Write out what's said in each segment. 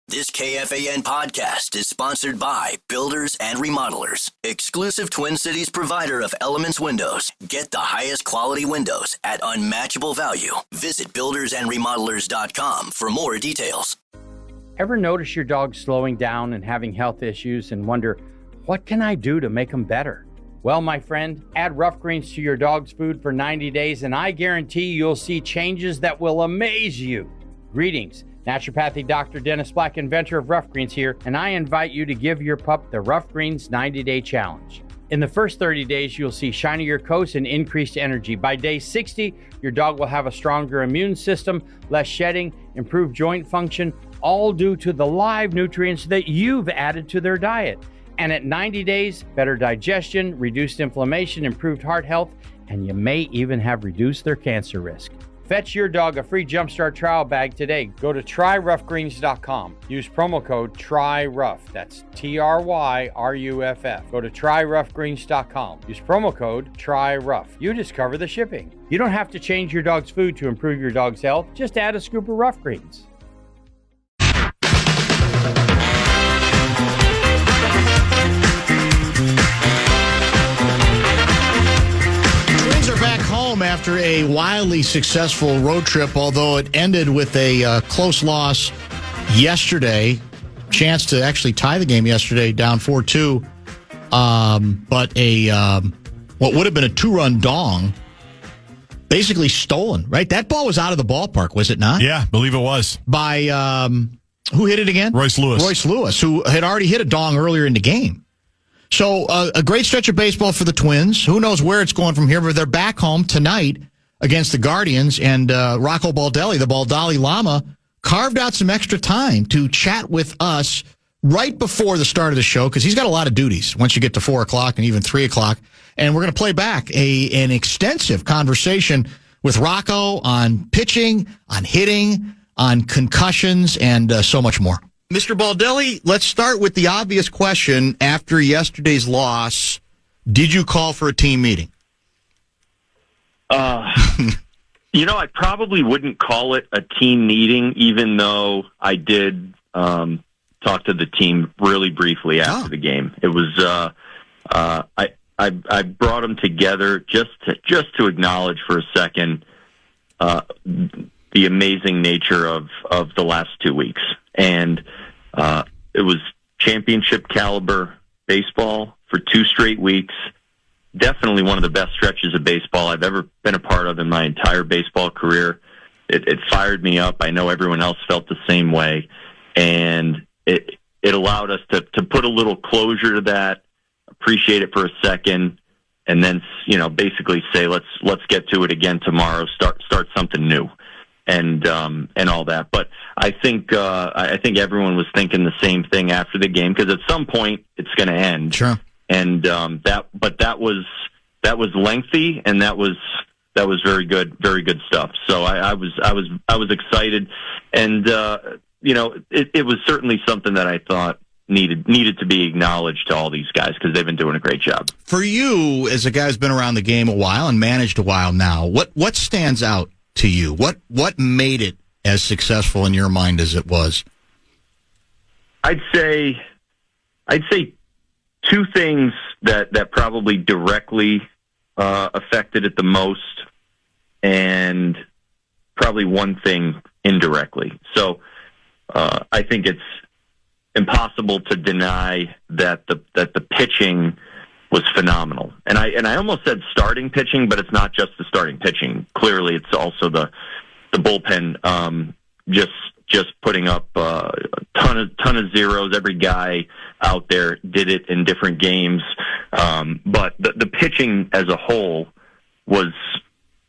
This KFAN podcast is sponsored by Builders and Remodelers, exclusive Twin Cities provider of Elements Windows. Get the highest quality windows at unmatchable value. Visit buildersandremodelers.com for more details. Ever notice your dog slowing down and having health issues and wonder, what can I do to make them better? Well, my friend, add Rough Greens to your dog's food for 90 days and I guarantee you'll see changes that will amaze you. Greetings. Naturopathic Dr. Dennis Black, inventor of Rough Greens here, and I invite you to give your pup the Rough Greens 90-day challenge. In the first 30 days, you'll see shinier coats and increased energy. By day 60, your dog will have a stronger immune system, less shedding, improved joint function, all due to the live nutrients that you've added to their diet. And at 90 days, better digestion, reduced inflammation, improved heart health, and you may even have reduced their cancer risk. Fetch your dog a free Jumpstart trial bag today. Go to tryroughgreens.com. Use promo code TRYROUGH. That's TRYRUFF. Go to tryroughgreens.com. Use promo code TRYROUGH. You discover the shipping. You don't have to change your dog's food to improve your dog's health. Just add a scoop of Rough Greens. After a wildly successful road trip, although it ended with a close loss yesterday. Chance to actually tie the game yesterday, down 4-2. But what would have been a two-run dong, basically stolen, right? That ball was out of the ballpark, was it not? Yeah, believe it was. By, who hit it again? Royce Lewis, who had already hit a dong earlier in the game. So a great stretch of baseball for the Twins. Who knows where it's going from here, but they're back home tonight against the Guardians. And Rocco Baldelli, the Baldelli Llama, carved out some extra time to chat with us right before the start of the show because he's got a lot of duties once you get to 4 o'clock and even 3 o'clock. And we're going to play back an extensive conversation with Rocco on pitching, on hitting, on concussions, and so much more. Mr. Baldelli, let's start with the obvious question. After yesterday's loss, did you call for a team meeting? I probably wouldn't call it a team meeting, even though I did talk to the team really briefly after the game. It was I brought them together just to acknowledge for a second the amazing nature of the last 2 weeks. And it was championship caliber baseball for 2 straight weeks. Definitely one of the best stretches of baseball I've ever been a part of in my entire baseball career. It fired me up. I know everyone else felt the same way. And it allowed us to put a little closure to that, appreciate it for a second, and then, basically say, let's get to it again tomorrow, start something new. And all that, but I think everyone was thinking the same thing after the game because at some point it's going to end. Sure. And that was lengthy and that was very good stuff. So I was excited, and it was certainly something that I thought needed to be acknowledged to all these guys because they've been doing a great job. For you, as a guy who's been around the game a while and managed a while now, what stands out to you? What made it as successful in your mind as it was? I'd say 2 things that probably directly affected it the most, and probably 1 thing indirectly. So I think it's impossible to deny that the pitching was phenomenal. And I almost said starting pitching, but it's not just the starting pitching. Clearly, it's also the bullpen just putting up a ton of zeros. Every guy out there did it in different games. But the pitching as a whole was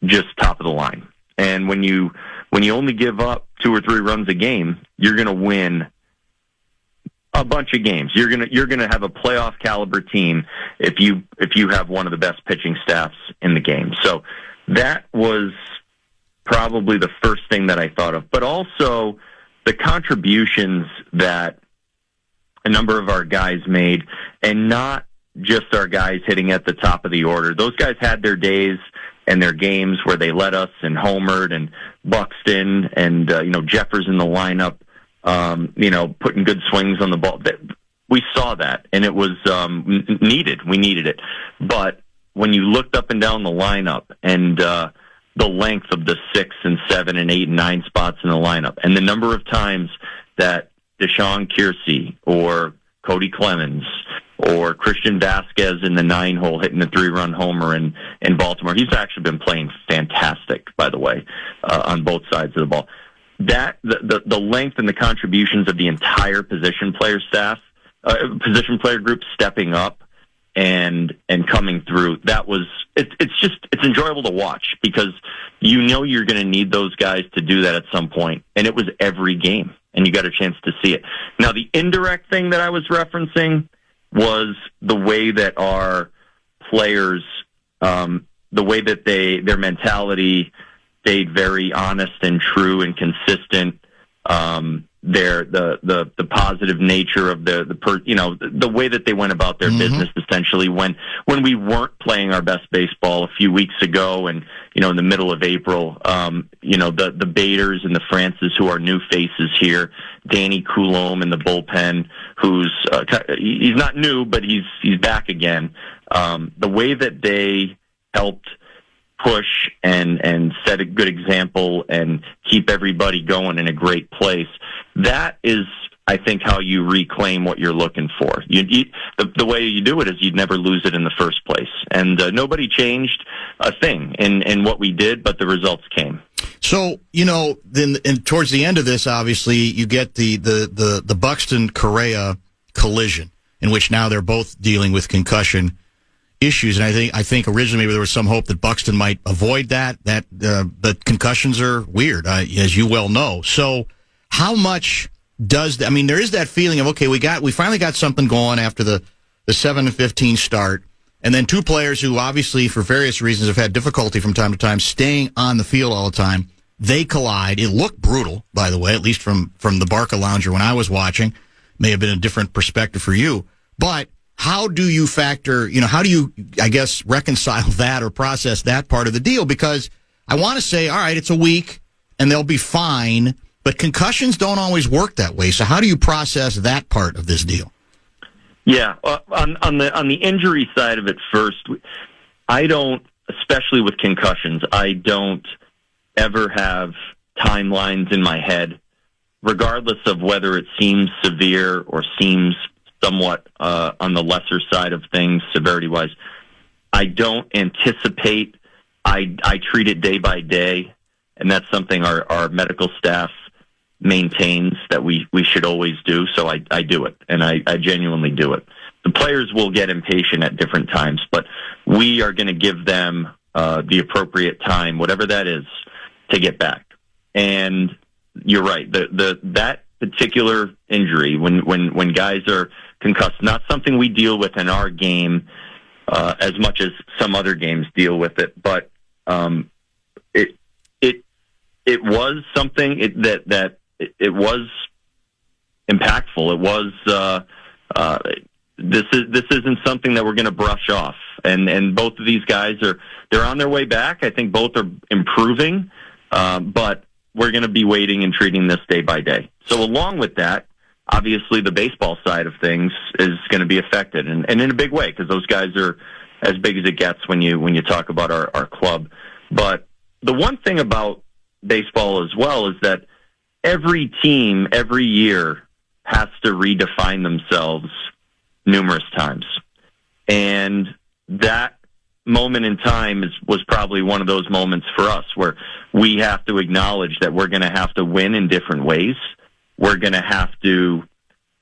just top of the line. And when you only give up 2 or 3 runs a game, you're going to win a bunch of games. You're gonna have a playoff caliber team if you have one of the best pitching staffs in the game. So that was probably the first thing that I thought of. But also the contributions that a number of our guys made, and not just our guys hitting at the top of the order. Those guys had their days and their games where they led us and homered, and Buxton and Jeffers in the lineup putting good swings on the ball. We saw that, and it was needed. We needed it. But when you looked up and down the lineup and the length of the 6 and 7 and 8 and 9 spots in the lineup, and the number of times that Deshaun Kiersey or Cody Clemens or Christian Vasquez in the 9-hole hitting the 3-run homer in Baltimore. He's actually been playing fantastic, by the way, on both sides of the ball. That the length and the contributions of the entire position player group stepping up and coming through. It's enjoyable to watch because you're going to need those guys to do that at some point, and it was every game, and you got a chance to see it. Now, the indirect thing that I was referencing was the way that our players, the way that their mentality stayed very honest and true and consistent. The positive nature of the way that they went about their business, essentially when we weren't playing our best baseball a few weeks ago, and in the middle of April, the Baders and the Francis, who are new faces here, Danny Coulombe in the bullpen, he's not new, but he's back again. The way that they helped push and set a good example and keep everybody going in a great place. That is, I think, how you reclaim what you're looking for. The way you do it is you'd never lose it in the first place. And nobody changed a thing in what we did, but the results came. So, then towards the end of this, obviously, you get the Buxton-Correa collision, in which now they're both dealing with concussion issues, and I think originally maybe there was some hope that Buxton might avoid that. But concussions are weird, as you well know. So, how much does that? I mean, there is that feeling of okay, we finally got something going after the 7-15 start, and then two players who obviously for various reasons have had difficulty from time to time staying on the field all the time. They collide. It looked brutal, by the way, at least from the Barca Lounger when I was watching. May have been a different perspective for you, but. How do you how do you, I guess, reconcile that or process that part of the deal? Because I want to say, all right, it's a week and they'll be fine, but concussions don't always work that way. So how do you process that part of this deal? Yeah, on the injury side of it first, I don't, especially with concussions, I don't ever have timelines in my head, regardless of whether it seems severe or seems somewhat on the lesser side of things, severity-wise. I don't anticipate. I treat it day by day, and that's something our medical staff maintains that we should always do, so I do it, and I genuinely do it. The players will get impatient at different times, but we are going to give them the appropriate time, whatever that is, to get back. And you're right. That particular injury, when guys are concussed, not something we deal with in our game as much as some other games deal with it, but it was something that it was impactful. It was this isn't something that we're going to brush off, and both of these guys they're on their way back. I think both are improving, but we're going to be waiting and treating this day by day. So along with that, obviously the baseball side of things is going to be affected, and in a big way, because those guys are as big as it gets when you talk about our club. But the one thing about baseball as well is that every team, every year, has to redefine themselves numerous times. And that moment in time was probably one of those moments for us where we have to acknowledge that we're going to have to win in different ways. We're going to have to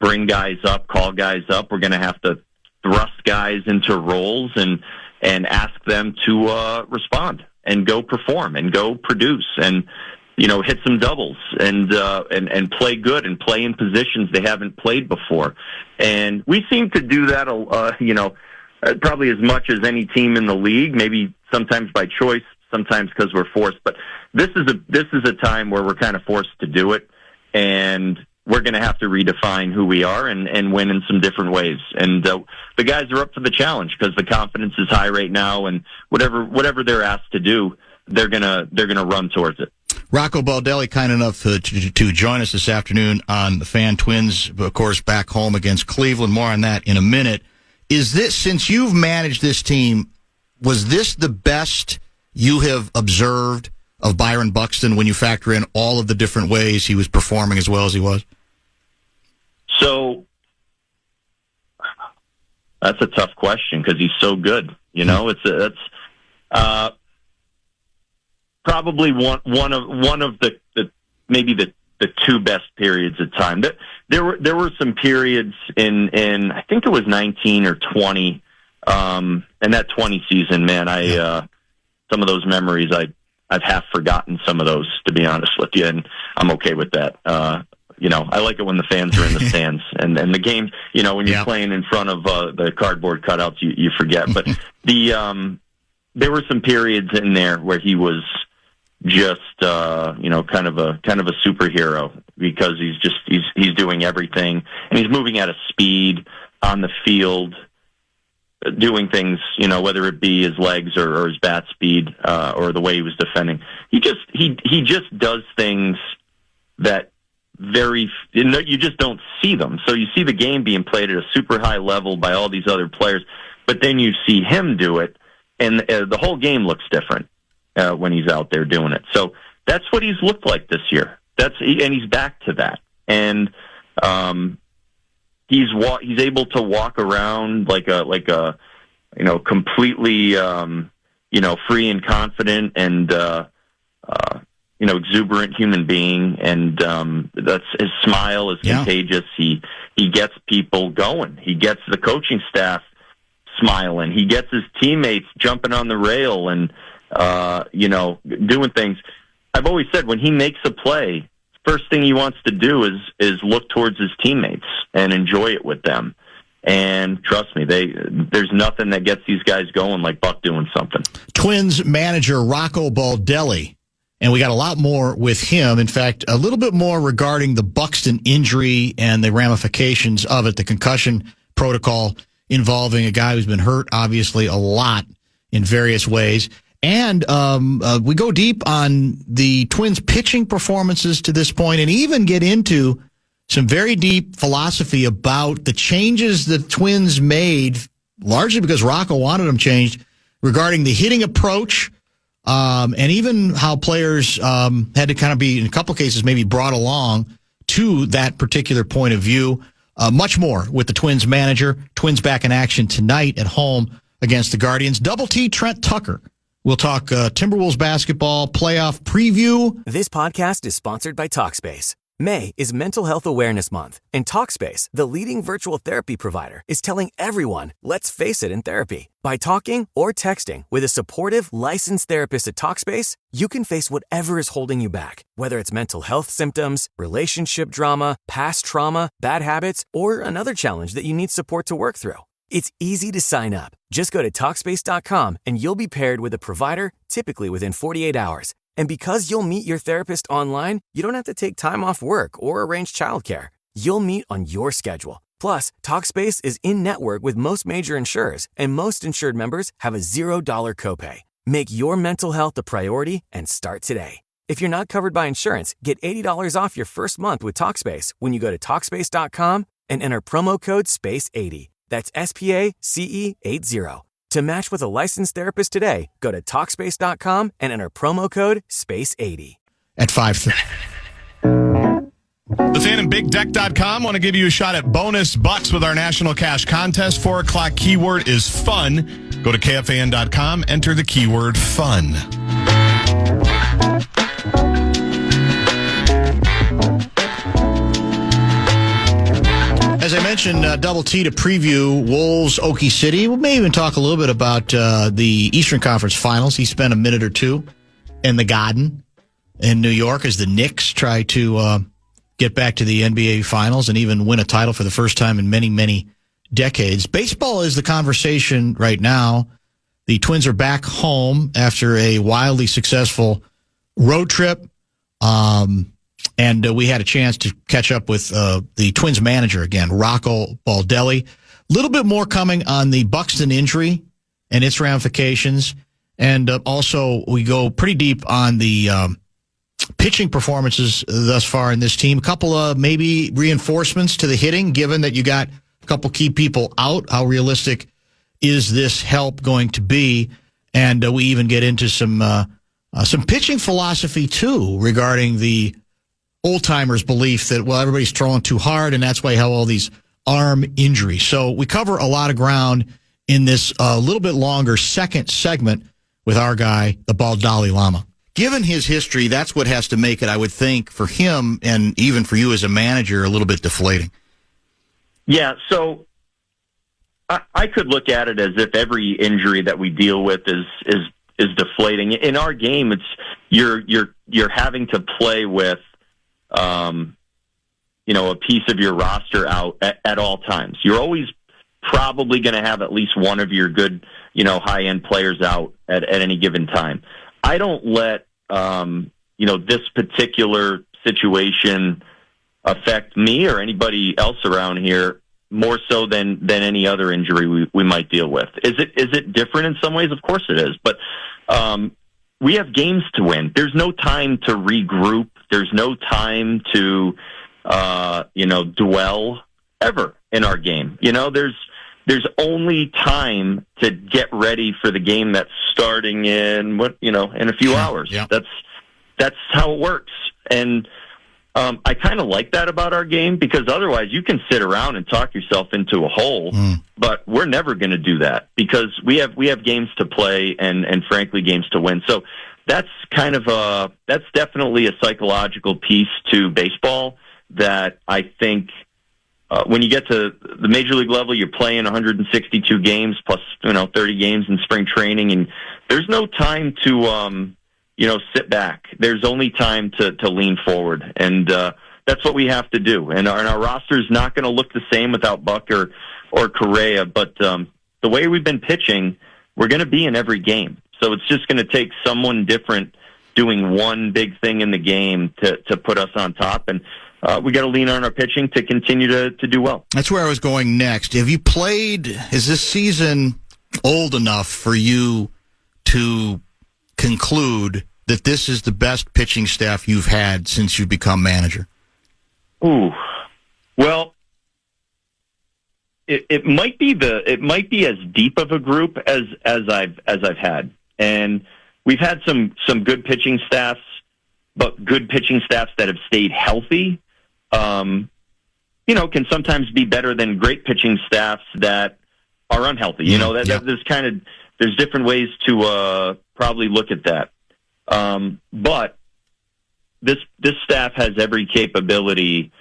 bring guys up, call guys up. We're going to have to thrust guys into roles and ask them to respond and go perform and go produce and hit some doubles and play good and play in positions they haven't played before. And we seem to do that probably as much as any team in the league, maybe sometimes by choice, sometimes because we're forced. But this is a time where we're kind of forced to do it, and we're going to have to redefine who we are and win in some different ways. And the guys are up for the challenge because the confidence is high right now, and whatever they're asked to do, they're gonna run towards it. Rocco Baldelli, kind enough to join us this afternoon on the Fan. Twins, of course, back home against Cleveland. More on that in a minute. Is this, since you've managed this team, was this the best you have observed of Byron Buxton when you factor in all of the different ways he was performing as well as he was? So that's a tough question because he's so good. You know, it's probably one of the maybe the two best periods of time. There were some periods in I think it was 19 or 20, and that 20 season, man, some of those memories I've half forgotten some of those, to be honest with you, and I'm okay with that. You know, I like it when the fans are in the stands and the game, you know, when you're playing in front of the cardboard cutouts, you forget. But there were some periods in there where he was just, you know, kind of a superhero because he's doing everything and he's moving at a speed on the field, doing things, you know, whether it be his legs or his bat speed, or the way he was defending. He just does things that you just don't see them. So you see the game being played at a super high level by all these other players, but then you see him do it, and the whole game looks different when he's out there doing it. So that's what he's looked like this year. And he's back to that. And he's able to walk around like a you know, completely you know, free and confident and you know, exuberant human being, and that's his smile is contagious. He gets people going. He gets the coaching staff smiling. He gets his teammates jumping on the rail and you know, doing things. I've always said when he makes a play, first thing he wants to do is look towards his teammates and enjoy it with them. And trust me, there's nothing that gets these guys going like Buck doing something. Twins manager Rocco Baldelli. And we got a lot more with him. In fact, a little bit more regarding the Buxton injury and the ramifications of it, the concussion protocol involving a guy who's been hurt, obviously, a lot in various ways. And we go deep on the Twins' pitching performances to this point and even get into some very deep philosophy about the changes the Twins made, largely because Rocco wanted them changed, regarding the hitting approach, and even how players had to kind of be, in a couple of cases, maybe brought along to that particular point of view. Much more with the Twins manager. Twins back in action tonight at home against the Guardians. Double T Trent Tucker. We'll talk Timberwolves basketball playoff preview. This podcast is sponsored by Talkspace. May is Mental Health Awareness Month, and Talkspace, the leading virtual therapy provider, is telling everyone, let's face it in therapy. By talking or texting with a supportive, licensed therapist at Talkspace, you can face whatever is holding you back, whether it's mental health symptoms, relationship drama, past trauma, bad habits, or another challenge that you need support to work through. It's easy to sign up. Just go to Talkspace.com and you'll be paired with a provider, typically within 48 hours. And because you'll meet your therapist online, you don't have to take time off work or arrange childcare. You'll meet on your schedule. Plus, Talkspace is in-network with most major insurers, and most insured members have a $0 copay. Make your mental health a priority and start today. If you're not covered by insurance, get $80 off your first month with Talkspace when you go to Talkspace.com and enter promo code SPACE80. That's SPACE80. To match with a licensed therapist today, go to Talkspace.com and enter promo code SPACE80. At 5:30. The Fan and BigDeck.com want to give you a shot at bonus bucks with our national cash contest. 4 o'clock keyword is fun. Go to KFAN.com, enter the keyword fun. As I mentioned, Double T to preview Wolves, Okie City. We may even talk a little bit about the Eastern Conference Finals. He spent a minute or two in the Garden in New York as the Knicks try to get back to the NBA Finals and even win a title for the first time in many, many decades. Baseball is the conversation right now. The Twins are back home after a wildly successful road trip. And we had a chance to catch up with the Twins manager again, Rocco Baldelli. A little bit more coming on the Buxton injury and its ramifications. And also we go pretty deep on the pitching performances thus far in this team. A couple of maybe reinforcements to the hitting, given that you got a couple key people out. How realistic is this help going to be? And we even get into some pitching philosophy, too, regarding the old-timers' belief that, well, everybody's throwing too hard, and that's why you have all these arm injuries. So we cover a lot of ground in this little bit longer second segment with our guy, the Baldelli Llama. Given his history, that's what has to make it, I would think, for him and even for you as a manager, a little bit deflating. Yeah, so I could look at it as if every injury that we deal with is deflating. In our game, it's you're having to play with a piece of your roster out at all times. You're always probably going to have at least one of your good, high-end players out at any given time. I don't let this particular situation affect me or anybody else around here more so than any other injury we might deal with. Is it different in some ways? Of course it is. But we have games to win. There's no time to regroup. There's no time to dwell ever in our game. There's only time to get ready for the game that's starting in a few hours. Yeah. That's how it works. And I kind of like that about our game, because otherwise you can sit around and talk yourself into a hole, but we're never going to do that because we have games to play and frankly games to win. So that's that's definitely a psychological piece to baseball that I think when you get to the major league level, you're playing 162 games plus 30 games in spring training, and there's no time to sit back. There's only time to lean forward, and that's what we have to do. And our roster is not going to look the same without Buck or Correa, but the way we've been pitching, we're going to be in every game. So it's just going to take someone different doing one big thing in the game to put us on top, and we got to lean on our pitching to continue to do well. That's where I was going next. Have you played? Is this season old enough for you to conclude that this is the best pitching staff you've had since you've become manager? Ooh, well, it might be as deep of a group as I've had, and we've had some good pitching staffs, but good pitching staffs that have stayed healthy, can sometimes be better than great pitching staffs that are unhealthy. There's different ways to probably look at that. But this staff has every capability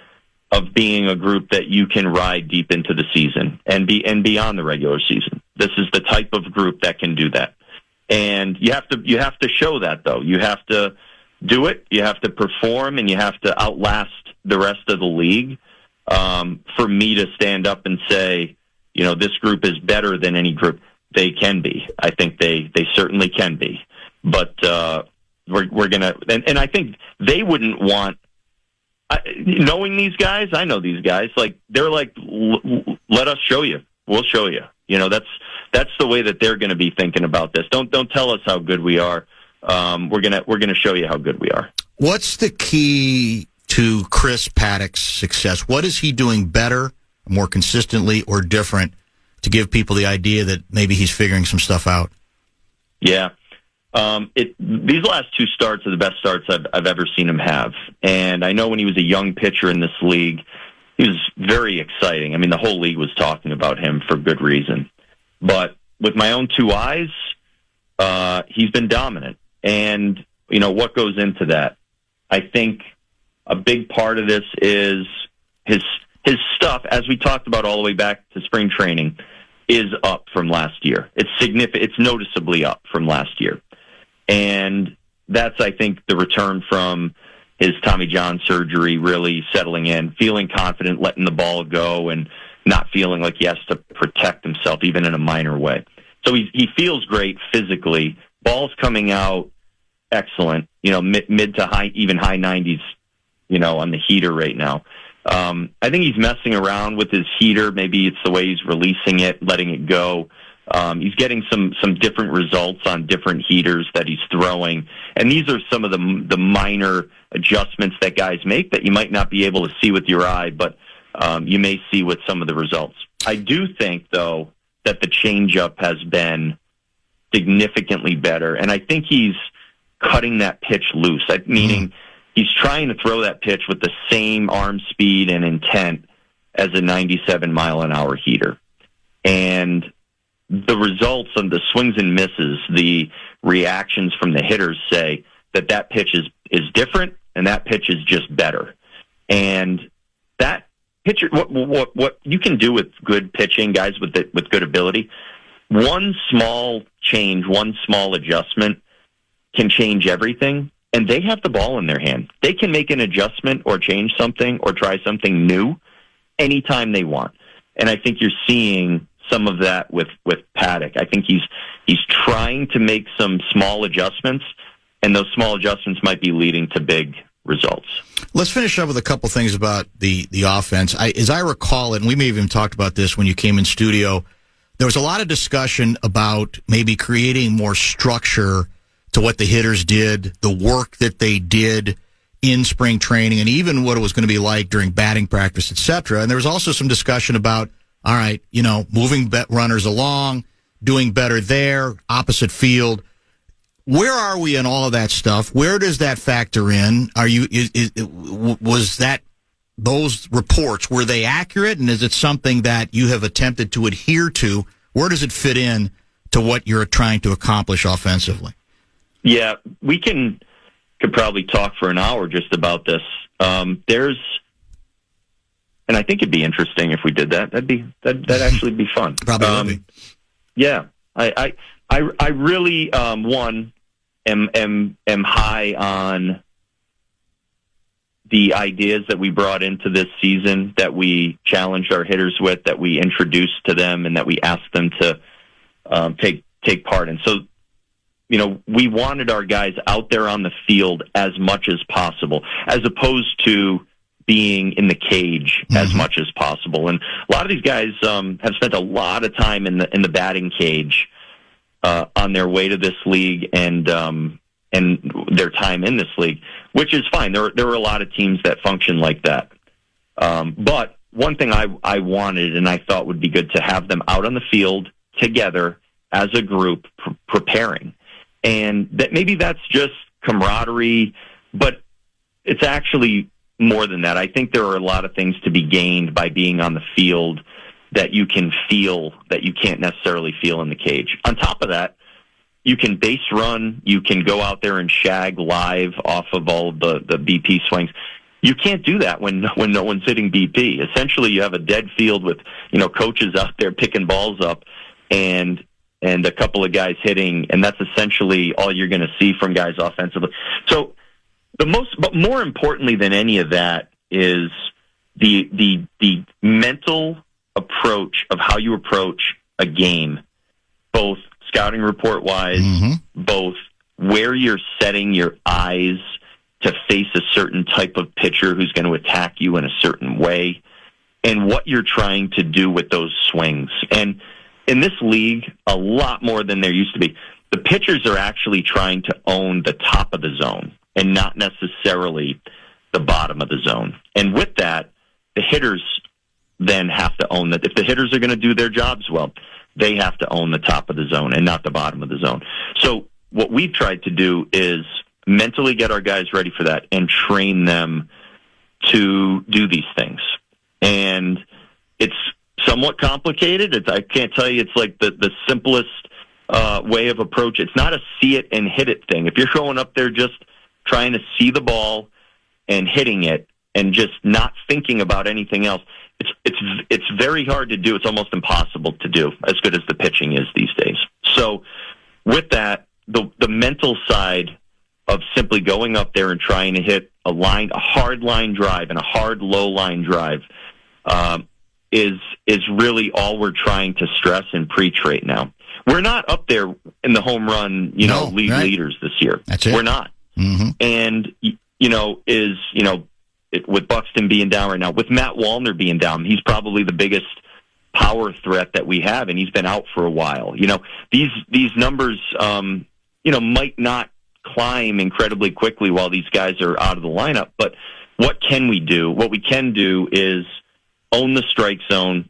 of being a group that you can ride deep into the season and beyond the regular season. This is the type of group that can do that. And you have to show that, though. You have to do it, you have to perform, and you have to outlast the rest of the league for me to stand up and say, this group is better than any group. They can be. I think they certainly can be. But we're going to, and I think they wouldn't want, knowing these guys, I know these guys, they're like, let us show you. We'll show you. That's the way that they're going to be thinking about this. Don't tell us how good we are. We're gonna show you how good we are. What's the key to Chris Paddock's success? What is he doing better, more consistently, or different to give people the idea that maybe he's figuring some stuff out? Yeah. These last two starts are the best starts I've ever seen him have. And I know when he was a young pitcher in this league, he was very exciting. I mean, the whole league was talking about him for good reason. But with my own two eyes, he's been dominant. And, what goes into that? I think a big part of this is his stuff, as we talked about all the way back to spring training, is up from last year. It's significant. It's noticeably up from last year. And that's, I think, the return from his Tommy John surgery, really settling in, feeling confident, letting the ball go, and not feeling like he has to protect himself, even in a minor way. So he feels great physically. Ball's coming out excellent, mid to high, even high 90s, on the heater right now. I think he's messing around with his heater. Maybe it's the way he's releasing it, letting it go. He's getting some different results on different heaters that he's throwing, and these are some of the minor adjustments that guys make that you might not be able to see with your eye, but you may see with some of the results. I do think, though, that the changeup has been significantly better, and I think he's cutting that pitch loose, meaning he's trying to throw that pitch with the same arm speed and intent as a 97-mile-an-hour heater. And the results of the swings and misses, the reactions from the hitters say that pitch is different, and that pitch is just better. And that pitcher, what you can do with good pitching, guys with good ability, one small change, one small adjustment can change everything, and they have the ball in their hand. They can make an adjustment or change something or try something new anytime they want. And I think you're seeing some of that with Paddock. I think he's trying to make some small adjustments, and those small adjustments might be leading to big results. Let's finish up with a couple things about the offense. As I recall it, and we may have even talked about this when you came in studio, there was a lot of discussion about maybe creating more structure to what the hitters did, the work that they did in spring training, and even what it was going to be like during batting practice, etc. And there was also some discussion about, all right, moving runners along, doing better there, opposite field. Where are we in all of that stuff? Where does that factor in? Was that those reports, were they accurate, and is it something that you have attempted to adhere to? Where does it fit in to what you're trying to accomplish offensively? Yeah, we could probably talk for an hour just about this. And I think it'd be interesting if we did that. That'd actually be fun. Probably would be. Yeah, I really am high on the ideas that we brought into this season, that we challenged our hitters with, that we introduced to them, and that we asked them to take part in. So, we wanted our guys out there on the field as much as possible, as opposed to being in the cage as much as possible. And a lot of these guys have spent a lot of time in the batting cage on their way to this league and their time in this league, which is fine. There were a lot of teams that function like that. But one thing I wanted and I thought would be good to have them out on the field together as a group preparing. And that maybe that's just camaraderie, but it's actually more than that. I think there are a lot of things to be gained by being on the field that you can feel that you can't necessarily feel in the cage. On top of that, you can base run, you can go out there and shag live off of all of the BP swings. You can't do that when no one's hitting BP. Essentially, you have a dead field with coaches out there picking balls up and a couple of guys hitting, and that's essentially all you're going to see from guys offensively. So but more importantly than any of that is the mental approach of how you approach a game, both scouting report wise, both where you're setting your eyes to face a certain type of pitcher who's going to attack you in a certain way, and what you're trying to do with those swings. And in this league, a lot more than there used to be, the pitchers are actually trying to own the top of the zone and not necessarily the bottom of the zone. And with that, the hitters then have to own that. If the hitters are going to do their jobs well, they have to own the top of the zone and not the bottom of the zone. So what we've tried to do is mentally get our guys ready for that and train them to do these things. And it's somewhat complicated. I can't tell you it's like the simplest way of approach. It's not a see it and hit it thing. If you're showing up there just trying to see the ball and hitting it and just not thinking about anything else, it's very hard to do. It's almost impossible to do, as good as the pitching is these days. So with that, the mental side of simply going up there and trying to hit a hard line drive and a hard low line drive is really all we're trying to stress and preach right now. We're not up there in the home run, league leaders this year. That's it. We're not. And with Buxton being down right now, with Matt Wallner being down, he's probably the biggest power threat that we have, and he's been out for a while. These numbers, might not climb incredibly quickly while these guys are out of the lineup, but what can we do? What we can do is own the strike zone,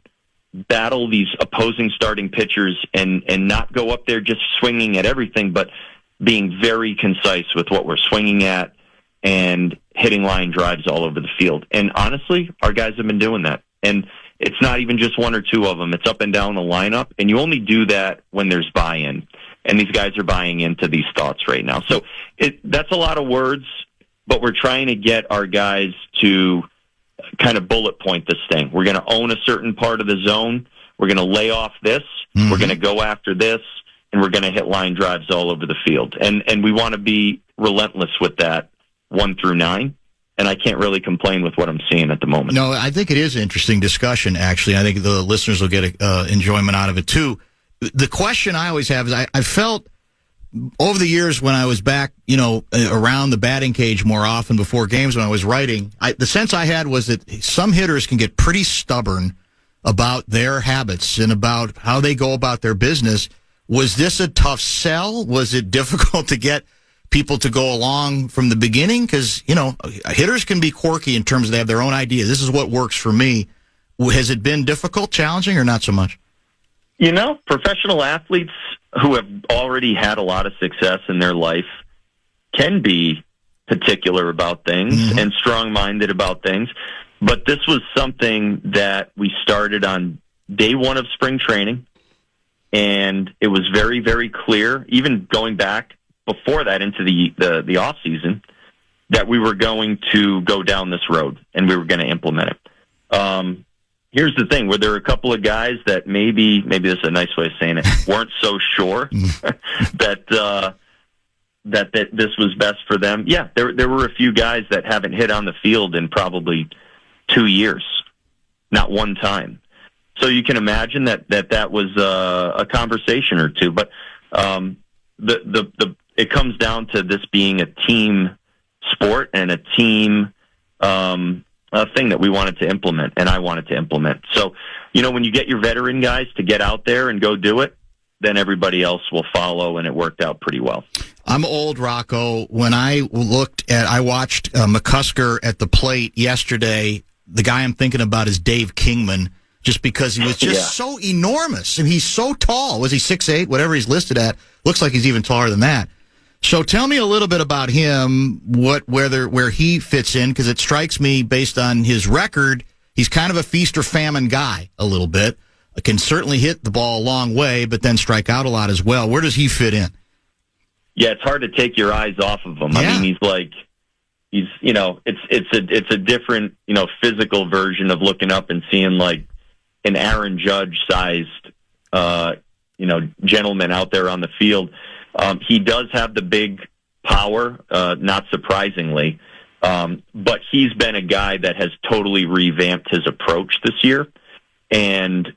battle these opposing starting pitchers, and not go up there just swinging at everything, but being very concise with what we're swinging at and hitting line drives all over the field. And honestly, our guys have been doing that. And it's not even just one or two of them. It's up and down the lineup. And you only do that when there's buy-in. And these guys are buying into these thoughts right now. So that's a lot of words, but we're trying to get our guys to kind of bullet point this thing. We're going to own a certain part of the zone. We're going to lay off this. Mm-hmm. We're going to go after this. And we're going to hit line drives all over the field. And we want to be relentless with that 1 through 9. And I can't really complain with what I'm seeing at the moment. No, I think it is an interesting discussion, actually. I think the listeners will get enjoyment out of it, too. The question I always have is I felt over the years when I was back, around the batting cage more often before games when I was writing, the sense I had was that some hitters can get pretty stubborn about their habits and about how they go about their business. Was this a tough sell? Was it difficult to get people to go along from the beginning? Because, hitters can be quirky in terms of they have their own idea. This is what works for me. Has it been difficult, challenging, or not so much? Professional athletes who have already had a lot of success in their life can be particular about things mm-hmm. and strong-minded about things. But this was something that we started on day one of spring training. And it was very, very clear, even going back before that into the off season, that we were going to go down this road and we were going to implement it. Here's the thing: were there a couple of guys that maybe this is a nice way of saying it, weren't so sure that this was best for them? Yeah, there were a few guys that haven't hit on the field in probably 2 years, not one time. So you can imagine that was a conversation or two, but it comes down to this being a team sport and a team thing that we wanted to implement, and I wanted to implement. So, when you get your veteran guys to get out there and go do it, then everybody else will follow, and it worked out pretty well. I'm old, Rocco. When I watched McCusker at the plate yesterday. The guy I'm thinking about is Dave Kingman. Just because he was just so enormous. And he's so tall. Was he 6'8"? Whatever he's listed at. Looks like he's even taller than that. So tell me a little bit about him, where he fits in, because it strikes me, based on his record, he's kind of a feast or famine guy a little bit. Can certainly hit the ball a long way, but then strike out a lot as well. Where does he fit in? Yeah, it's hard to take your eyes off of him. Yeah. I mean, it's a different, physical version of looking up and seeing like an Aaron Judge-sized, gentleman out there on the field. He does have the big power, not surprisingly, but he's been a guy that has totally revamped his approach this year, and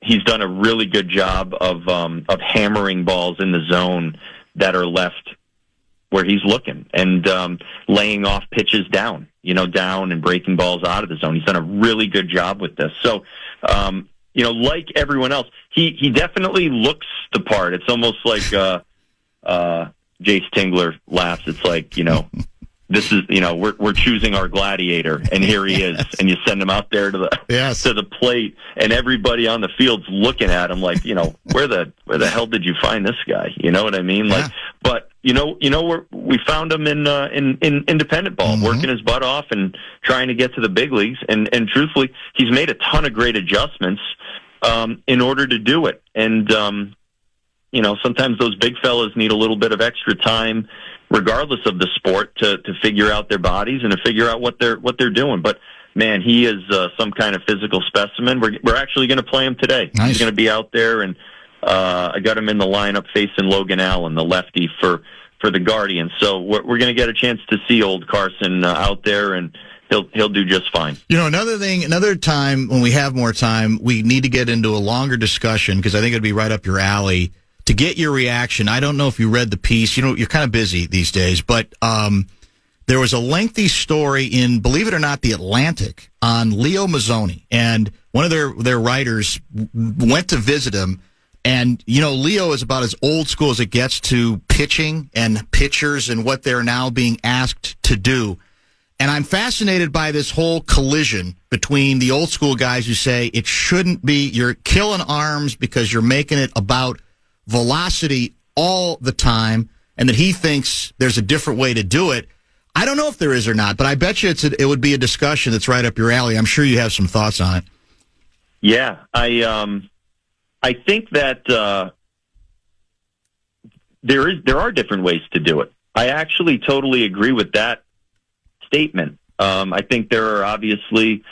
he's done a really good job of hammering balls in the zone that are left where he's looking and laying off pitches down and breaking balls out of the zone. He's done a really good job with this. So, like everyone else, he definitely looks the part. It's almost like Jace Tingler laughs. It's like, this is, we're choosing our gladiator, and here he is, and you send him out there to the plate, and everybody on the field's looking at him like, where the hell did you find this guy? You know what I mean? Yeah. Like, but we found him in independent ball, mm-hmm. working his butt off and trying to get to the big leagues, and truthfully, he's made a ton of great adjustments in order to do it, and sometimes those big fellas need a little bit of extra time, regardless of the sport, to figure out their bodies and to figure out what they're doing. But man, he is some kind of physical specimen. We're actually going to play him today. Nice. He's going to be out there, and I got him in the lineup facing Logan Allen, the lefty for the Guardians. So we're going to get a chance to see old Carson out there, and he'll do just fine. Another time when we have more time, we need to get into a longer discussion, because I think it'd be right up your alley. To get your reaction, I don't know if you read the piece. You're kind of busy these days, but there was a lengthy story in, believe it or not, The Atlantic on Leo Mazzoni. And one of their writers went to visit him. And, Leo is about as old school as it gets to pitching and pitchers and what they're now being asked to do. And I'm fascinated by this whole collision between the old school guys who say it shouldn't be, you're killing arms because you're making it about velocity all the time, and that he thinks there's a different way to do it. I don't know if there is or not, but I bet you it would be a discussion that's right up your alley. I'm sure you have some thoughts on it. Yeah, I think that there are different ways to do it. I actually totally agree with that statement. I think there are obviously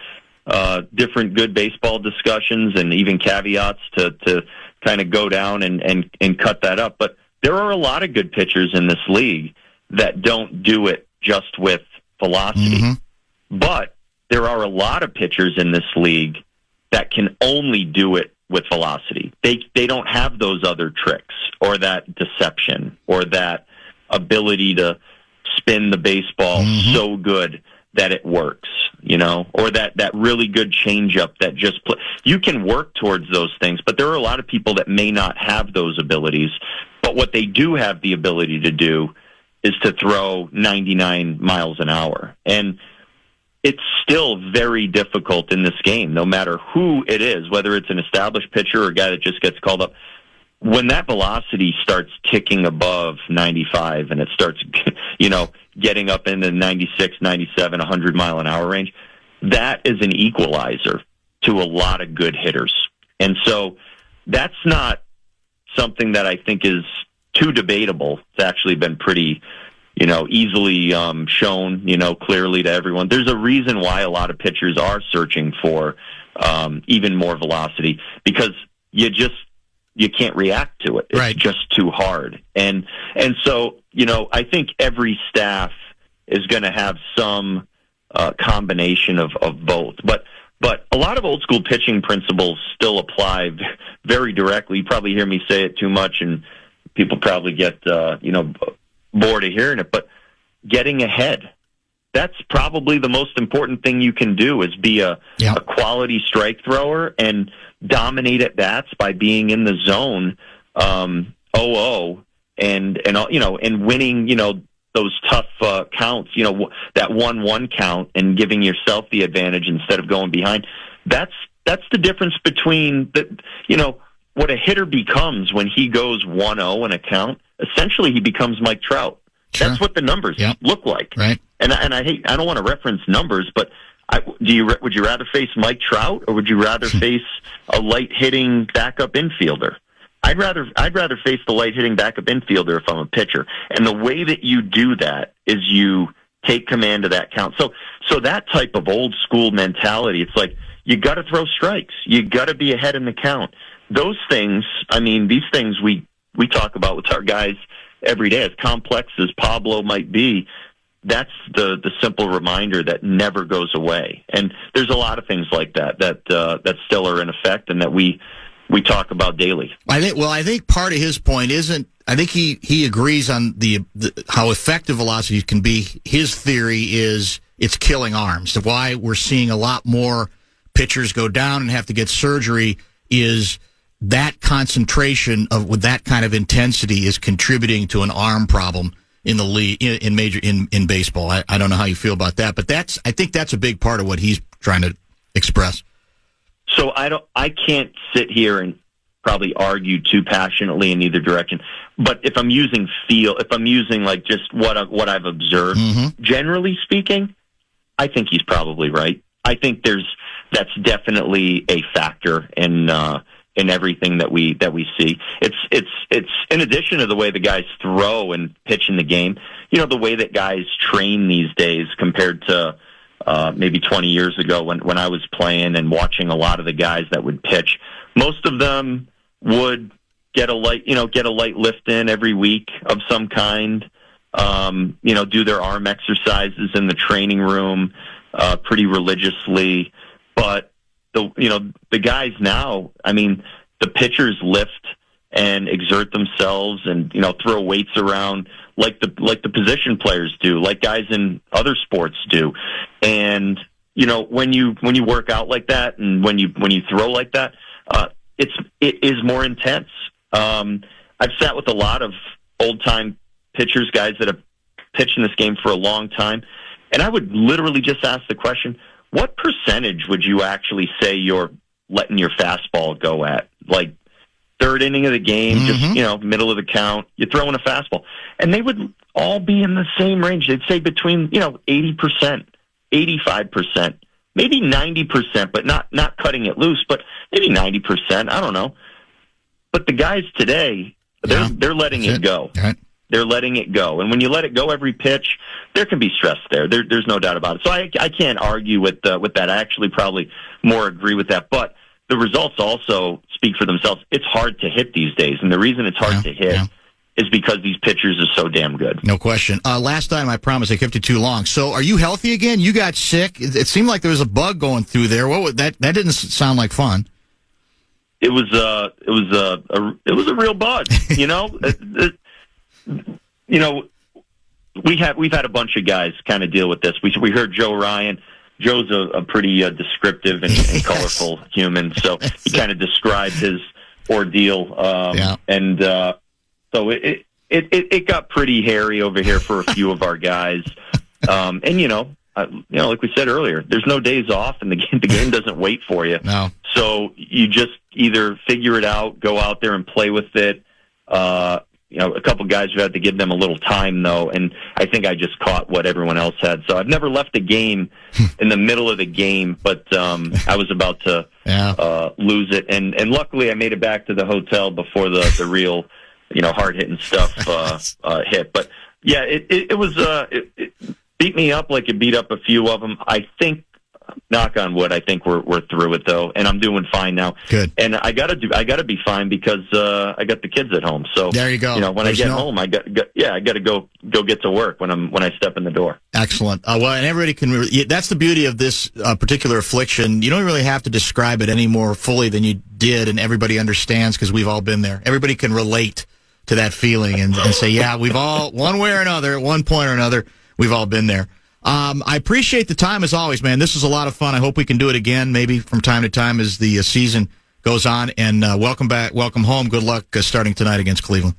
different good baseball discussions and even caveats to kind of go down and cut that up. But there are a lot of good pitchers in this league that don't do it just with velocity. Mm-hmm. But there are a lot of pitchers in this league that can only do it with velocity. They don't have those other tricks or that deception or that ability to spin the baseball so good that it works, or that really good changeup that just you can work towards those things, but there are a lot of people that may not have those abilities. But what they do have the ability to do is to throw 99 miles an hour. And it's still very difficult in this game, no matter who it is, whether it's an established pitcher or a guy that just gets called up. When that velocity starts ticking above 95 and it starts, getting up into 96, 97, 100 mile an hour range, that is an equalizer to a lot of good hitters. And so that's not something that I think is too debatable. It's actually been pretty, easily shown, clearly to everyone. There's a reason why a lot of pitchers are searching for even more velocity, because you can't react to it. It's just too hard. And so, I think every staff is going to have some combination of both. But a lot of old school pitching principles still apply very directly. You probably hear me say it too much, and people probably get, bored of hearing it. But getting ahead, that's probably the most important thing you can do, is be a quality strike thrower and dominate at bats by being in the zone, 0-0, and winning, those tough counts, that 1-1 count, and giving yourself the advantage instead of going behind. That's the difference between what a hitter becomes when he goes 1-0 in a count. Essentially, he becomes Mike Trout. Sure. That's what the numbers look like. Right. And I don't want to reference numbers, but would you rather face Mike Trout, or would you rather face a light hitting backup infielder? I'd rather face the light hitting backup infielder if I'm a pitcher. And the way that you do that is you take command of that count. So that type of old school mentality, it's like, you got to throw strikes. You got to be ahead in the count. Those things, these things we talk about with our guys every day. As complex as Pablo might be, that's the simple reminder that never goes away. And there's a lot of things like that still are in effect, and that we talk about daily. I think part of his point isn't, I think he agrees on the how effective velocity can be. His theory is it's killing arms. Why we're seeing a lot more pitchers go down and have to get surgery is that concentration with that kind of intensity is contributing to an arm problem in the league, in baseball. I don't know how you feel about that, but I think that's a big part of what he's trying to express. So I can't sit here and probably argue too passionately in either direction. But if I'm using like just what I've observed, generally speaking, I think he's probably right. I think that's definitely a factor in everything that we see. It's in addition to the way the guys throw and pitch in the game, the way that guys train these days compared to maybe 20 years ago when I was playing and watching a lot of the guys that would pitch. Most of them would get a light lift in every week of some kind, do their arm exercises in the training room pretty religiously. But the guys now, the pitchers lift and exert themselves and, throw weights around like the position players do, like guys in other sports do. And when you work out like that and when you throw like that, it is more intense. I've sat with a lot of old time pitchers, guys that have pitched in this game for a long time, and I would literally just ask the question: what percentage would you actually say you're letting your fastball go at? Like third inning of the game, just middle of the count, you're throwing a fastball, and they would all be in the same range. They'd say between 80%, 85%, maybe 90%, but not cutting it loose, but maybe 90%. I don't know. But the guys today, they're letting it go. Right. They're letting it go. And when you let it go every pitch, there can be stress there. There's no doubt about it. So I can't argue with that. I actually probably more agree with that. But the results also speak for themselves. It's hard to hit these days. And the reason it's hard to hit is because these pitchers are so damn good. No question. Last time, I promise I kept you too long. So are you healthy again? You got sick. It seemed like there was a bug going through there. What was that? That didn't sound like fun. It was a real bug, we've had a bunch of guys kind of deal with this. We heard Joe Ryan. Joe's a pretty descriptive and colorful human, so he kind of described his ordeal. And so it got pretty hairy over here for a few of our guys. Like we said earlier, there's no days off, and the game doesn't wait for you. No. So you just either figure it out, go out there and play with it. A couple guys have had to give them a little time, though, and I think I just caught what everyone else had. So I've never left a game in the middle of the game, but I was about to lose it, and luckily I made it back to the hotel before the real, hard-hitting stuff hit. But yeah, it was it beat me up like it beat up a few of them. I think, knock on wood, I think we're through it though, and I'm doing fine now. Good. And I gotta be fine because I got the kids at home. So there you go. When I get home, I got to go get to work when I step in the door. Excellent. Well, and everybody can. That's the beauty of this particular affliction. You don't really have to describe it any more fully than you did, and everybody understands because we've all been there. Everybody can relate to that feeling and say, yeah, we've all, one way or another, at one point or another, we've all been there. I appreciate the time as always, man. This is a lot of fun. I hope we can do it again, maybe from time to time as the season goes on. And welcome back, welcome home. Good luck starting tonight against Cleveland.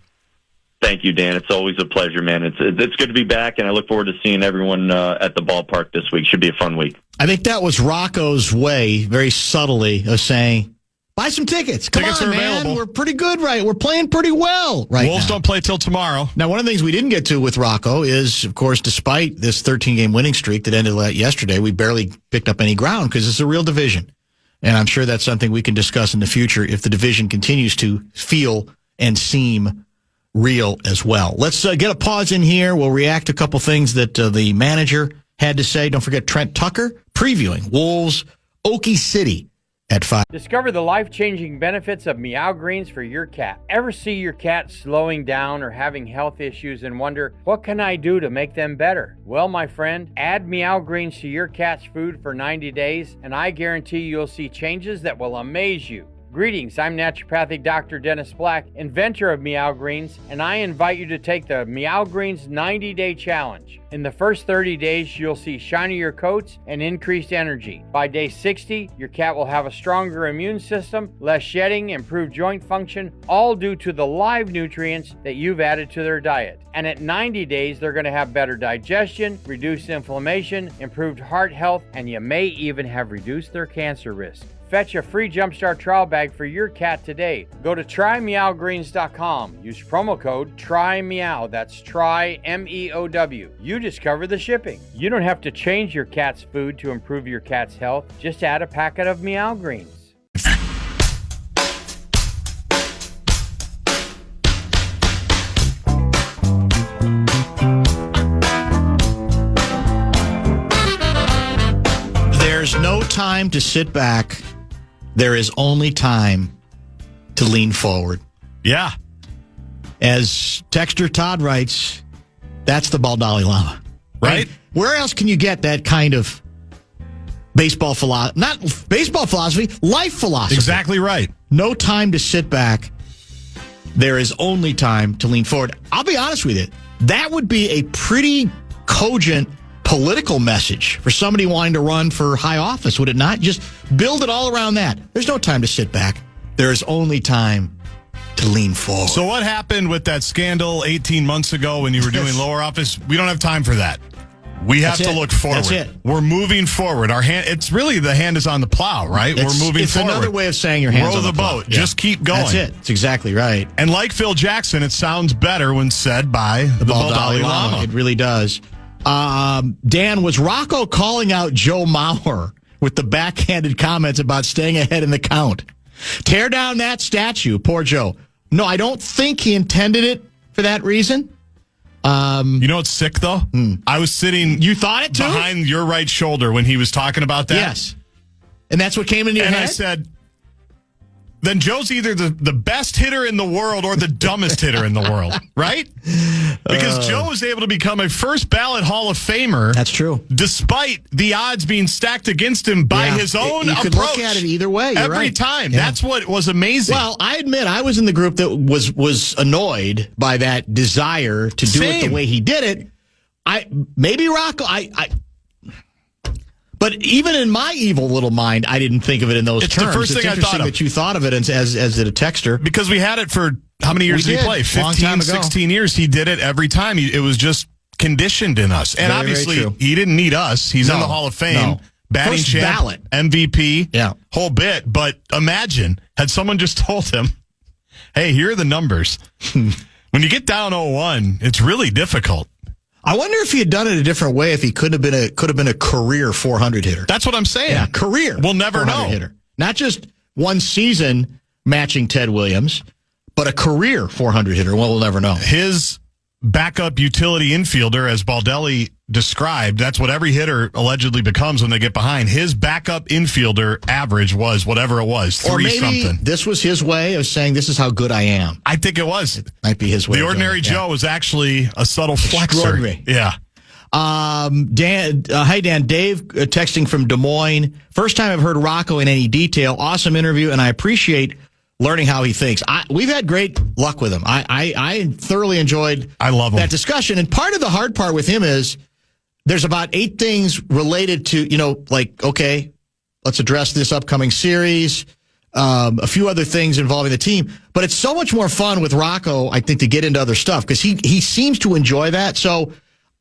Thank you, Dan. It's always a pleasure, man. It's good to be back, and I look forward to seeing everyone at the ballpark this week. Should be a fun week. I think that was Rocco's way, very subtly, of saying, buy some tickets. Tickets Come on, are available. Man. We're pretty good, right? We're playing pretty well right Wolves now. don't play till tomorrow. Now, one of the things we didn't get to with Rocco is, of course, despite this 13-game winning streak that ended yesterday, we barely picked up any ground because it's a real division. And I'm sure that's something we can discuss in the future if the division continues to feel and seem real as well. Let's get a pause in here. We'll react to a couple things that the manager had to say. Don't forget Trent Tucker previewing Wolves Okie City at 5. Discover the life-changing benefits of Meow Greens for your cat. Ever see your cat slowing down or having health issues and wonder, what can I do to make them better? Well, my friend, add Meow Greens to your cat's food for 90 days, and I guarantee you'll see changes that will amaze you. Greetings, I'm naturopathic Dr. Dennis Black, inventor of Meow Greens, and I invite you to take the Meow Greens 90-day challenge. In the first 30 days, you'll see shinier coats and increased energy. By day 60, your cat will have a stronger immune system, less shedding, improved joint function, all due to the live nutrients that you've added to their diet. And at 90 days, they're going to have better digestion, reduced inflammation, improved heart health, and you may even have reduced their cancer risk. Fetch a free Jumpstart trial bag for your cat today. Go to trymeowgreens.com. Use promo code TRYMEOW. That's try, M-E-O-W. You discover the shipping. You don't have to change your cat's food to improve your cat's health. Just add a packet of Meow Greens. There's no time to sit back. There is only time to lean forward. Yeah. As Texter Todd writes, that's the Baldelli Llama. Right? Where else can you get that kind of baseball philosophy? Not baseball philosophy, life philosophy. Exactly right. No time to sit back. There is only time to lean forward. I'll be honest with you. That would be a pretty cogent political message for somebody wanting to run for high office, would it not? Just build it all around that. There's no time to sit back. There is only time to lean forward. So what happened with that scandal 18 months ago when you were doing lower office? We don't have time for that. We have to look forward. That's it. We're moving forward. Our hand, it's really the hand is on the plow, right? We're moving forward. It's another way of saying your hands Row on the boat. Yeah. Just keep going. That's it. That's exactly right. And like Phil Jackson, it sounds better when said by the Baldelli Llama. It really does. Dan, was Rocco calling out Joe Mauer with the backhanded comments about staying ahead in the count? Tear down that statue. Poor Joe. No, I don't think he intended it for that reason. You know what's sick, though? I was sitting You thought it too? behind your right shoulder when he was talking about that. Yes. And that's what came into your head? And I said, then Joe's either the best hitter in the world or the dumbest hitter in the world, right? Because Joe was able to become a first ballot Hall of Famer. That's true. Despite the odds being stacked against him by his own you approach. could look at it either way. You're every right. time. Yeah. That's what was amazing. Well, I admit I was in the group that was annoyed by that desire to do it the way he did it. Maybe Rocco. But even in my evil little mind, I didn't think of it in those terms. The first thing I thought of. That you thought of it as did a texter. Because we had it for how many years did he play? 15, 16 years. He did it every time. It was just conditioned in us. And obviously, he didn't need us. He's in the Hall of Fame. Batting first champ, ballot. MVP, whole bit. But imagine, had someone just told him, hey, here are the numbers. When you get down 0-1, it's really difficult. I wonder if he had done it a different way, if he could have been a career 400 hitter. That's what I'm saying. Yeah, career. We'll never know. Hitter. Not just one season matching Ted Williams, but a career 400 hitter. Well, we'll never know. His backup utility infielder, as Baldelli described, that's what every hitter allegedly becomes when they get behind. His backup infielder average was whatever it was, 3 or maybe something. This was his way of saying, this is how good I am. I think it was. It might be his way. The ordinary Joe was actually a subtle flexor. Extraordinary. Yeah. Dan, hi Dan. Dave texting from Des Moines. First time I've heard Rocco in any detail. Awesome interview, and I appreciate learning how he thinks. We've had great luck with him. I thoroughly enjoyed that discussion. And part of the hard part with him is there's about 8 things related to, okay, let's address this upcoming series, a few other things involving the team. But it's so much more fun with Rocco, I think, to get into other stuff because he seems to enjoy that. So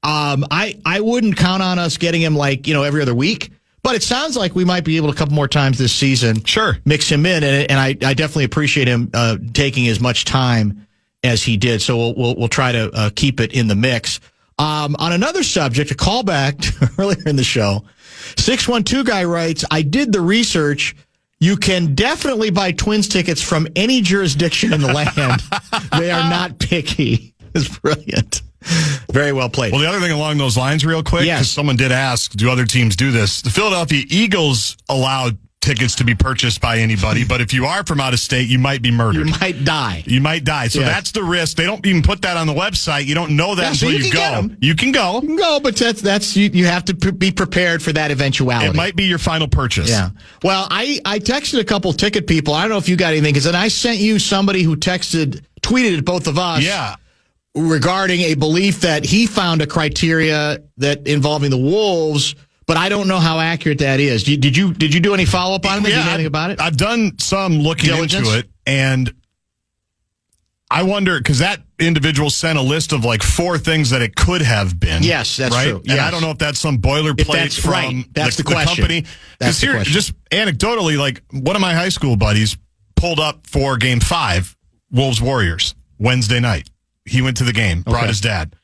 I wouldn't count on us getting him every other week. But it sounds like we might be able to a couple more times this season. Sure. Mix him in, and I definitely appreciate him taking as much time as he did. So we'll try to keep it in the mix. On another subject, a callback to earlier in the show, 612 guy writes, I did the research. You can definitely buy Twins tickets from any jurisdiction in the land. They are not picky. It's brilliant. Very well played. Well, the other thing along those lines real quick, because someone did ask, do other teams do this? The Philadelphia Eagles allowed tickets to be purchased by anybody, but if you are from out of state, you might be murdered. You might die. You might die. So that's the risk. They don't even put that on the website. You don't know that until you go. You can go. You can go, but that's you have to be prepared for that eventuality. It might be your final purchase. Yeah. Well, I texted a couple ticket people. I don't know if you got anything, because then I sent you somebody who tweeted at both of us. Yeah. Regarding a belief that he found a criteria that involving the Wolves, but I don't know how accurate that is. Did you do any follow up on it? Did you know anything about it? I've done some looking into it, and I wonder, because that individual sent a list of 4 things that it could have been. Yes, that's right? true. And I don't know if that's some boilerplate from the company. Because here, just anecdotally, one of my high school buddies pulled up for Game 5, Wolves-Warriors, Wednesday night. He went to the game, brought his dad.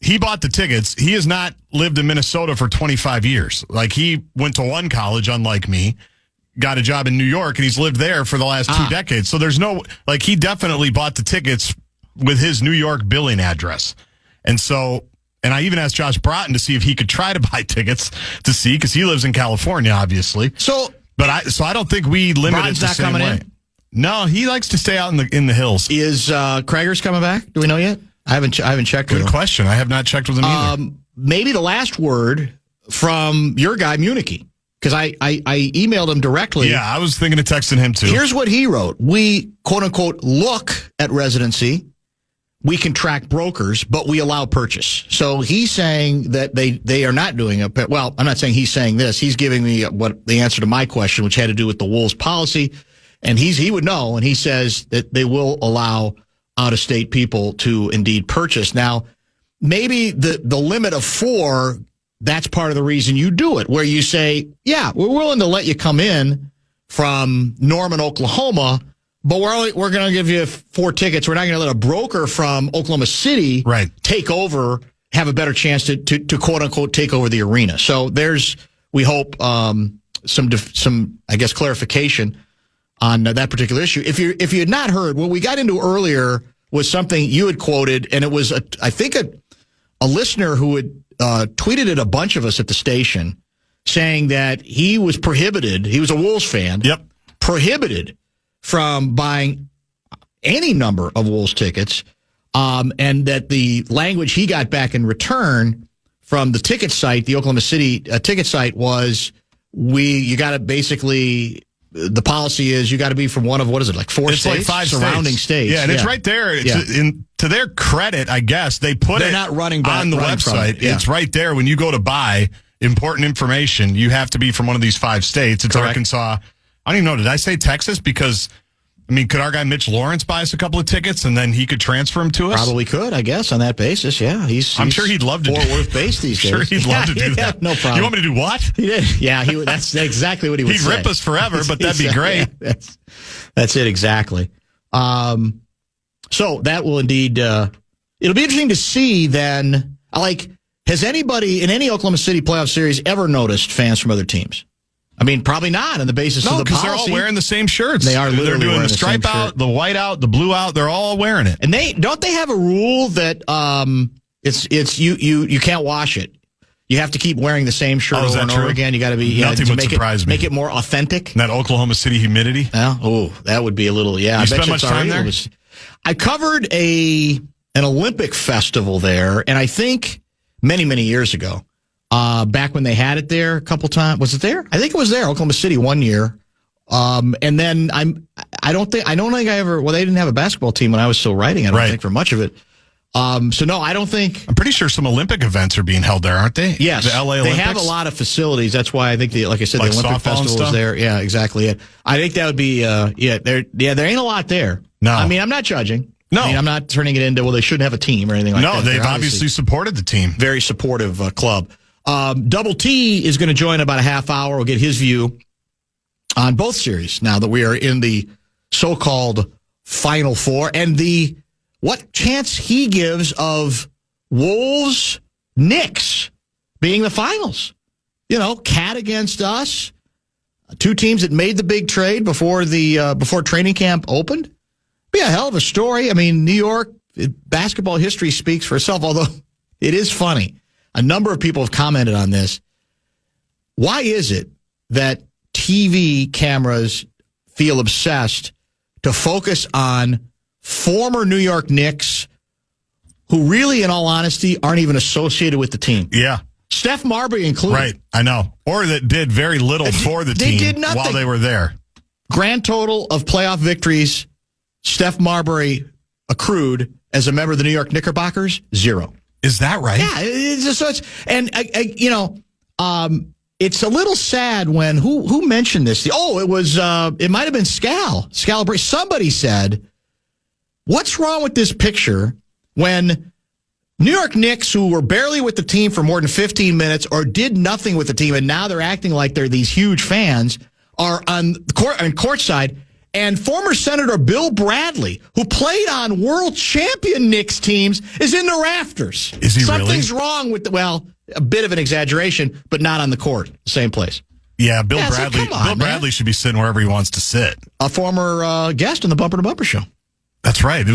He bought the tickets. He has not lived in Minnesota for 25 years. He went to one college, unlike me, got a job in New York, and he's lived there for the last 2 decades. So there's no, he definitely bought the tickets with his New York billing address. And I even asked Josh Broughton to see if he could try to buy tickets to see, because he lives in California, obviously. So I don't think we limit it the same way. No, he likes to stay out in the hills. Is Krager's coming back? Do we know yet? I haven't checked. Good question. I have not checked with him either. Maybe the last word from your guy Municky, because I emailed him directly. Yeah, I was thinking of texting him too. Here's what he wrote: we quote unquote look at residency, we can track brokers, but we allow purchase. So he's saying that they are not doing it. Well, I'm not saying he's saying this. He's giving me what the answer to my question, which had to do with the Wolves policy. And he would know, and he says that they will allow out-of-state people to indeed purchase. Now, maybe the limit of 4, that's part of the reason you do it, where you say, yeah, we're willing to let you come in from Norman, Oklahoma, but we're going to give you 4 tickets. We're not going to let a broker from Oklahoma City take over, have a better chance to quote unquote take over the arena. So there's, we hope, some I guess clarification on that particular issue. If you had not heard, what we got into earlier was something you had quoted, and it was I think a listener who had tweeted at a bunch of us at the station saying that he was prohibited. He was a Wolves fan. Yep, prohibited from buying any number of Wolves tickets, and that the language he got back in return from the ticket site, the Oklahoma City ticket site, was you got to basically, the policy is you got to be from one of, what is it, like 4 it's states? Like 5 surrounding states. Yeah, and it's right there. It's to their credit, I guess, they're not running on the website. Yeah. It's right there. When you go to buy important information, you have to be from one of these 5 states. It's correct. Arkansas. I don't even know. Did I say Texas? Because, I mean, could our guy Mitch Lawrence buy us a couple of tickets and then he could transfer them to us? Probably could, I guess, on that basis. Yeah, I'm sure he'd love to do Fort Worth based these days. Sure, he'd love to do that. No problem. You want me to do what? He did. Yeah, that's exactly what he would He'd say. rip us forever, but that'd be great. Yeah, that's it exactly. So that will indeed. It'll be interesting to see then. Has anybody in any Oklahoma City playoff series ever noticed fans from other teams? I mean, probably not on the basis of the policy. No, because they're all wearing the same shirts. They are literally They're doing wearing the stripe out, the white out, the blue out. They're all wearing it. And don't they have a rule that it's you can't wash it. You have to keep wearing the same shirt over and over again. You got to be nothing would surprise me. Make it more authentic. And that Oklahoma City humidity. Yeah. Oh, that would be a little. Yeah. You spend much time there? I covered an Olympic festival there, and I think many years ago. Back when they had it there a couple times. Was it there? I think it was there, Oklahoma City, one year. And then I don't think I ever, well, they didn't have a basketball team when I was still writing, I don't think, for much of it. So no, I don't think. I'm pretty sure some Olympic events are being held there, aren't they? Yes. The LA Olympics. They have a lot of facilities. That's why I think like I said, like the Olympic festival is there. Yeah, exactly. I think that would be, there ain't a lot there. No. I mean, I'm not judging. No. I mean, I'm not turning it into, well, they shouldn't have a team or anything like that. No, they've obviously supported the team. Very supportive club. Double T is going to join about a half hour. We'll get his view on both series now that we are in the so-called Final Four and what chance he gives of Wolves Knicks being the finals. You know, Cat against us. 2 teams that made the big trade before training camp opened. Be a hell of a story. I mean, New York basketball history speaks for itself, although it is funny. A number of people have commented on this. Why is it that TV cameras feel obsessed to focus on former New York Knicks who really, in all honesty, aren't even associated with the team? Yeah. Steph Marbury included. Right, I know. Or that did very little for the team did nothing. while they were there. Grand total of playoff victories, Steph Marbury accrued as a member of the New York Knickerbockers, 0. Is that right? Yeah, it's a little sad when who mentioned this? It might have been Scalabri. Somebody said, "What's wrong with this picture when New York Knicks, who were barely with the team for more than 15 minutes or did nothing with the team, and now they're acting like they're these huge fans, are on courtside." And former Senator Bill Bradley, who played on world champion Knicks teams, is in the rafters. Is he Something's wrong with a bit of an exaggeration, but not on the court. Same place. Yeah, Bill Bradley should be sitting wherever he wants to sit. A former guest on the Bumper to Bumper show. That's right. It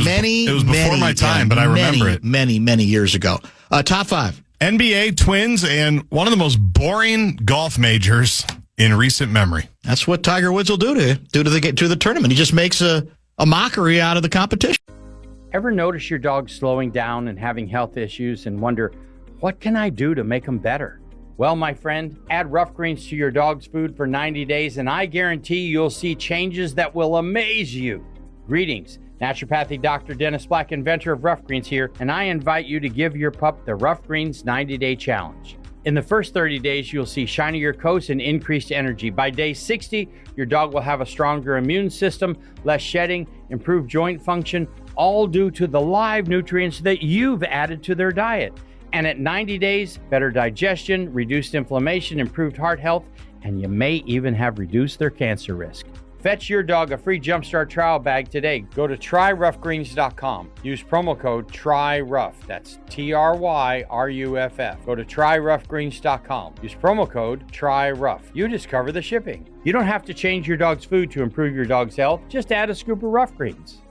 was before my time, but I remember it. Many years ago. Top 5. NBA, Twins, and one of the most boring golf majors in recent memory. That's what Tiger Woods will do to the tournament. He just makes a mockery out of the competition. Ever notice your dog slowing down and having health issues and wonder, what can I do to make them better? Well, my friend, add Rough Greens to your dog's food for 90 days and I guarantee you'll see changes that will amaze you. Greetings. Naturopathic Dr. Dennis Black, inventor of Rough Greens here, and I invite you to give your pup the Rough Greens 90-Day Challenge. In the first 30 days, you'll see shinier coats and increased energy. By day 60, your dog will have a stronger immune system, less shedding, improved joint function, all due to the live nutrients that you've added to their diet. And at 90 days, better digestion, reduced inflammation, improved heart health, and you may even have reduced their cancer risk. Fetch your dog a free Jumpstart trial bag today. Go to tryroughgreens.com. Use promo code TRYROUGH. That's TRYRUFF. Go to tryroughgreens.com. Use promo code TRYROUGH. You discover the shipping. You don't have to change your dog's food to improve your dog's health. Just add a scoop of Rough Greens.